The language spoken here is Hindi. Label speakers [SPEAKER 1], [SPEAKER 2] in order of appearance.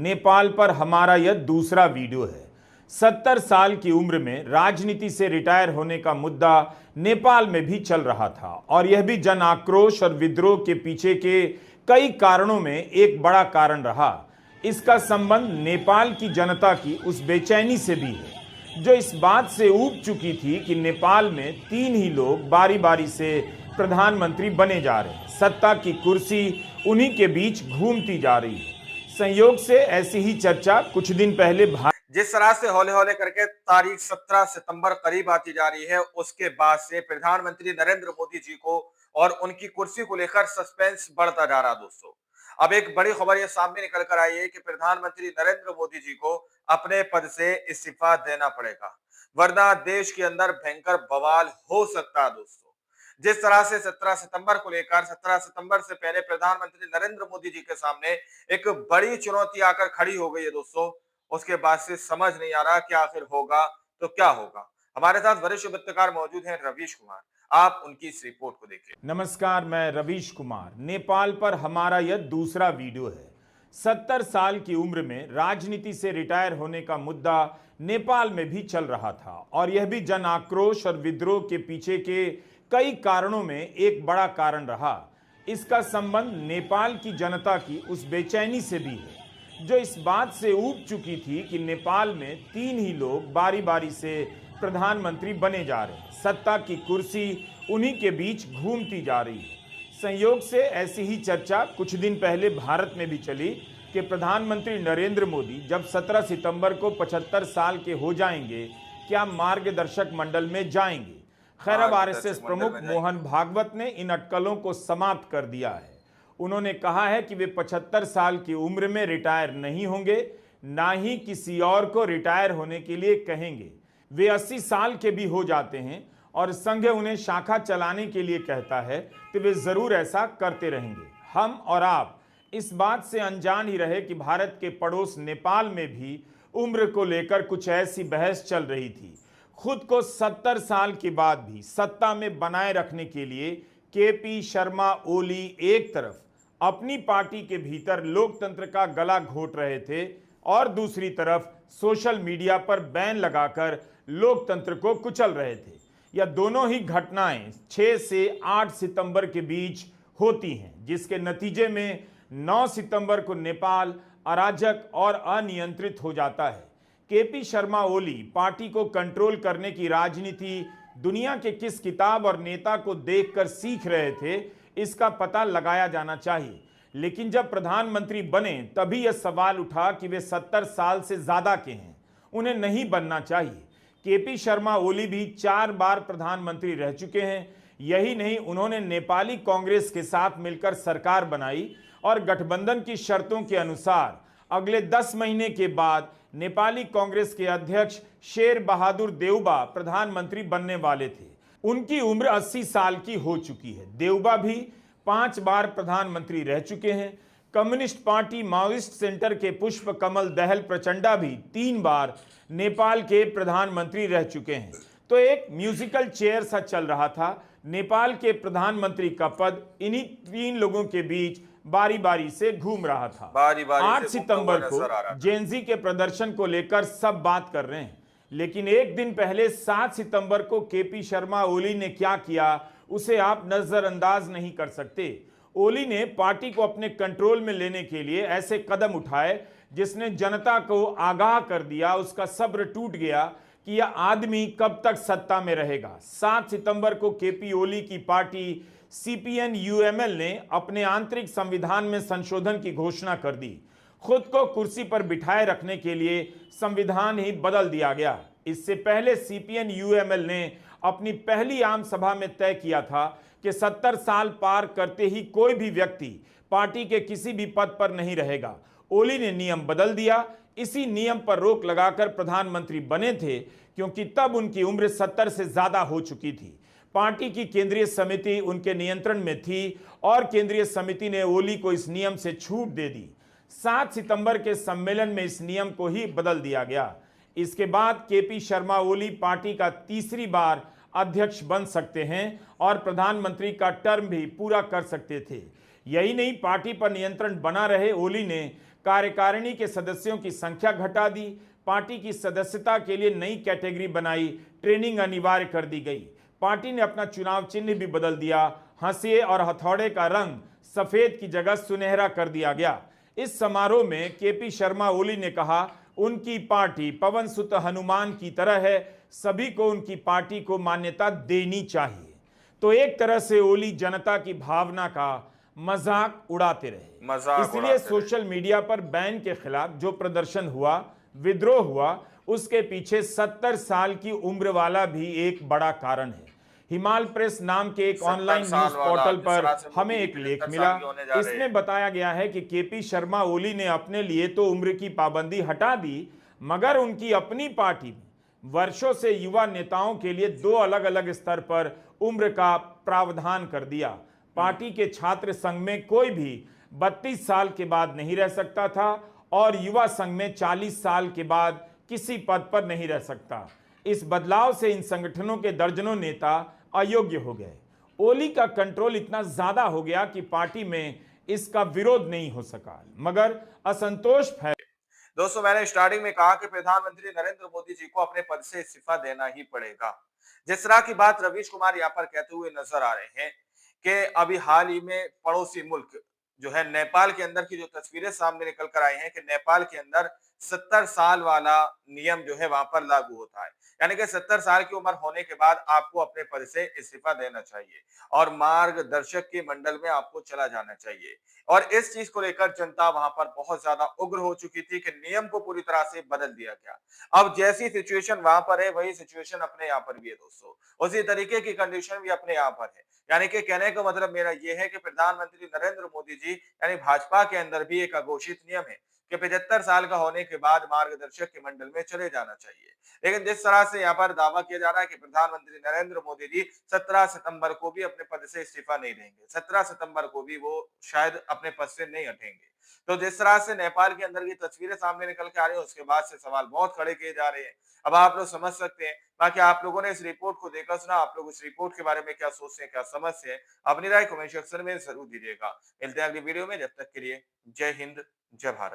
[SPEAKER 1] नेपाल पर हमारा यह दूसरा वीडियो है। 70 साल की उम्र में राजनीति से रिटायर होने का मुद्दा नेपाल में भी चल रहा था और यह भी जन आक्रोश और विद्रोह के पीछे के कई कारणों में एक बड़ा कारण रहा। इसका संबंध नेपाल की जनता की उस बेचैनी से भी है जो इस बात से ऊब चुकी थी कि नेपाल में 3 ही लोग बारी बारी से प्रधानमंत्री बने जा रहे हैं। सत्ता की कुर्सी उन्हीं के बीच घूमती जा रही है। संयोग से ऐसी ही चर्चा कुछ दिन पहले
[SPEAKER 2] जिस तरह से हौले हौले करके तारीख 17 सितंबर करीब आती जा रही है, उसके बाद से प्रधानमंत्री नरेंद्र मोदी जी को और उनकी कुर्सी को लेकर सस्पेंस बढ़ता जा रहा। दोस्तों, अब एक बड़ी खबर ये सामने निकल कर आई है कि प्रधानमंत्री नरेंद्र मोदी जी को अपने पद से इस्तीफा देना पड़ेगा, वरना देश के अंदर भयंकर बवाल हो सकता है। दोस्तों, जिस तरह से 17 सितंबर को लेकर 17 सितंबर से पहले प्रधानमंत्री नरेंद्र मोदी जी के सामने एक बड़ी चुनौती आकर खड़ी हो गई है दोस्तों, उसके बाद से समझ नहीं आ रहा कि आखिर होगा तो क्या होगा। हमारे साथ वरिष्ठ पत्रकार मौजूद हैं रवीश कुमार, आप उनकी इस रिपोर्ट को देखिए।
[SPEAKER 1] नमस्कार, मैं रवीश कुमार। नेपाल पर हमारा यह दूसरा वीडियो है। 70 साल की उम्र में राजनीति से रिटायर होने का मुद्दा नेपाल में भी चल रहा था और यह भी जन आक्रोश और विद्रोह के पीछे के कई कारणों में एक बड़ा कारण रहा। इसका संबंध नेपाल की जनता की उस बेचैनी से भी है जो इस बात से ऊब चुकी थी कि नेपाल में 3 ही लोग बारी बारी से प्रधानमंत्री बने जा रहे हैं। सत्ता की कुर्सी उन्हीं के बीच घूमती जा रही है। संयोग से ऐसी ही चर्चा कुछ दिन पहले भारत में भी चली कि प्रधानमंत्री नरेंद्र मोदी जब 17 सितंबर को 75 साल के हो जाएंगे, क्या मार्गदर्शक मंडल में जाएंगे। खैर, अब आरएसएस प्रमुख मोहन भागवत ने इन अटकलों को समाप्त कर दिया है। उन्होंने कहा है कि वे 75 साल की उम्र में रिटायर नहीं होंगे, ना ही किसी और को रिटायर होने के लिए कहेंगे। वे 80 साल के भी हो जाते हैं और संघ उन्हें शाखा चलाने के लिए कहता है तो वे जरूर ऐसा करते रहेंगे। हम और आप इस बात से अनजान ही रहे कि भारत के पड़ोस नेपाल में भी उम्र को लेकर कुछ ऐसी बहस चल रही थी। खुद को 70 साल के बाद भी सत्ता में बनाए रखने के लिए केपी शर्मा ओली एक तरफ अपनी पार्टी के भीतर लोकतंत्र का गला घोट रहे थे और दूसरी तरफ सोशल मीडिया पर बैन लगाकर लोकतंत्र को कुचल रहे थे। यह दोनों ही घटनाएं 6 से 8 सितंबर के बीच होती हैं, जिसके नतीजे में 9 सितंबर को नेपाल अराजक और अनियंत्रित हो जाता है। केपी शर्मा ओली पार्टी को कंट्रोल करने की राजनीति दुनिया के किस किताब और नेता को देखकर सीख रहे थे, इसका पता लगाया जाना चाहिए। लेकिन जब प्रधानमंत्री बने तभी यह सवाल उठा कि वे 70 साल से ज्यादा के हैं, उन्हें नहीं बनना चाहिए। केपी शर्मा ओली भी 4 बार प्रधानमंत्री रह चुके हैं। यही नहीं, उन्होंने नेपाली कांग्रेस के साथ मिलकर सरकार बनाई और गठबंधन की शर्तों के अनुसार अगले 10 महीने के बाद नेपाली कांग्रेस के अध्यक्ष शेर बहादुर देउबा प्रधानमंत्री बनने वाले थे। उनकी उम्र 80 साल की हो चुकी है। देउबा भी 5 बार प्रधानमंत्री रह चुके हैं। कम्युनिस्ट पार्टी माओइस्ट सेंटर के पुष्प कमल दहल प्रचंडा भी 3 बार नेपाल के प्रधानमंत्री रह चुके हैं। तो एक म्यूजिकल चेयर सा चल रहा था। नेपाल के प्रधानमंत्री का पद इन्हीं 3 लोगों के बीच बारी बारी से घूम रहा था। 8 सितंबर को जेनजी के प्रदर्शन को लेकर सब बात कर रहे हैं, लेकिन एक दिन पहले 7 सितंबर को केपी शर्मा ओली ने क्या किया उसे आप नजरअंदाज नहीं कर सकते। ओली ने पार्टी को अपने कंट्रोल में लेने के लिए ऐसे कदम उठाए जिसने जनता को आगाह कर दिया, उसका सब्र टूट गया कि यह आदमी कब तक सत्ता में रहेगा। 7 सितंबर को केपी ओली की पार्टी सीपीएन यूएमएल ने अपने आंतरिक संविधान में संशोधन की घोषणा कर दी। खुद को कुर्सी पर बिठाए रखने के लिए संविधान ही बदल दिया गया। इससे पहले सीपीएन यूएमएल ने अपनी पहली आम सभा में तय किया था कि 70 साल पार करते ही कोई भी व्यक्ति पार्टी के किसी भी पद पर नहीं रहेगा। ओली ने नियम बदल दिया। इसी नियम पर रोक लगाकर प्रधानमंत्री बने थे, क्योंकि तब उनकी उम्र 70 से ज्यादा हो चुकी थी। पार्टी की केंद्रीय समिति उनके नियंत्रण में थी और केंद्रीय समिति ने ओली को इस नियम से छूट दे दी। 7 सितंबर के सम्मेलन में इस नियम को ही बदल दिया गया। इसके बाद केपी शर्मा ओली पार्टी का तीसरी बार अध्यक्ष बन सकते हैं और प्रधानमंत्री का टर्म भी पूरा कर सकते थे। यही नहीं, पार्टी पर नियंत्रण बना रहे ओली ने कार्यकारिणी के सदस्यों की संख्या घटा दी, पार्टी की सदस्यता के लिए नई कैटेगरी बनाई, ट्रेनिंग अनिवार्य कर दी गई। पार्टी ने अपना चुनाव चिन्ह भी बदल दिया, हंसिए और हथौड़े का रंग सफेद की जगह सुनहरा कर दिया गया। इस समारोह में केपी शर्मा ओली ने कहा, उनकी पार्टी पवन सुत हनुमान की तरह है, सभी को उनकी पार्टी को मान्यता देनी चाहिए। तो एक तरह से ओली जनता की भावना का मजाक उड़ाते रहे। इसलिए सोशल मीडिया पर बैन के खिलाफ जो प्रदर्शन हुआ, विद्रोह हुआ, उसके पीछे 70 साल की उम्र वाला भी एक बड़ा कारण है। हिमाल प्रेस नाम के एक ऑनलाइन न्यूज पोर्टल पर हमें एक लेख मिला। इसमें बताया गया है कि केपी शर्मा ओली ने अपने लिए तो उम्र की पाबंदी हटा दी, मगर उनकी अपनी पार्टी में वर्षों से युवा नेताओं के लिए 2 अलग अलग स्तर पर उम्र का प्रावधान कर दिया। पार्टी के छात्र संघ में कोई भी 32 साल के बाद नहीं रह सकता था और युवा संघ में 40 साल के बाद किसी पद पर नहीं रह सकता। इस बदलाव से इन संगठनों के दर्जनों नेता अयोग्य हो गए। ओली का कंट्रोल इतना ज्यादा हो गया कि पार्टी में इसका विरोध नहीं हो सका, मगर असंतोष फैल।
[SPEAKER 2] दोस्तों, मैंने स्टार्टिंग में कहा कि प्रधानमंत्री नरेंद्र मोदी जी को अपने पद से इस्तीफा देना ही पड़ेगा। जिस तरह की बात रवीश कुमार यहाँ पर कहते हुए नजर आ रहे हैं कि अभी हाल ही में पड़ोसी मुल्क जो है नेपाल के अंदर की जो तस्वीरें सामने निकल कर आई हैं कि नेपाल के अंदर 70 साल वाला नियम जो है वहां पर लागू होता है। यानी कि 70 साल की उम्र होने के बाद आपको अपने पद से इस्तीफा देना चाहिए और मार्गदर्शक के मंडल में आपको चला जाना चाहिए। और इस चीज को लेकर जनता वहां पर बहुत ज्यादा उग्र हो चुकी थी कि नियम को पूरी तरह से बदल दिया गया। अब जैसी सिचुएशन वहां पर है, वही सिचुएशन अपने यहाँ पर भी है दोस्तों। उसी तरीके की कंडीशन भी अपने यहाँ पर है। यानी कि कहने का मतलब मेरा यह है कि प्रधानमंत्री नरेंद्र मोदी जी यानी भाजपा के अंदर भी एक अघोषित नियम है कि 75 साल का होने के बाद मार्गदर्शक के मंडल में चले जाना चाहिए। लेकिन जिस तरह से यहाँ पर दावा किया जा रहा है कि प्रधानमंत्री नरेंद्र मोदी जी 17 सितंबर को भी अपने पद से इस्तीफा नहीं देंगे, 17 सितंबर को भी वो शायद अपने पद से नहीं हटेंगे। तो जिस तरह से नेपाल के अंदर की तस्वीरें सामने निकल के आ रही है, उसके बाद से सवाल बहुत खड़े किए जा रहे हैं। अब आप लोग समझ सकते हैं। बाकी आप लोगों ने इस रिपोर्ट को देखा सुना, आप लोग इस रिपोर्ट के बारे में क्या सोचते हैं, क्या समझते हैं, अपनी राय कमेंट सेक्शन में जरूर दीजिएगा। मिलते हैं अगली वीडियो में, जब तक के लिए जय हिंद, जय भारत।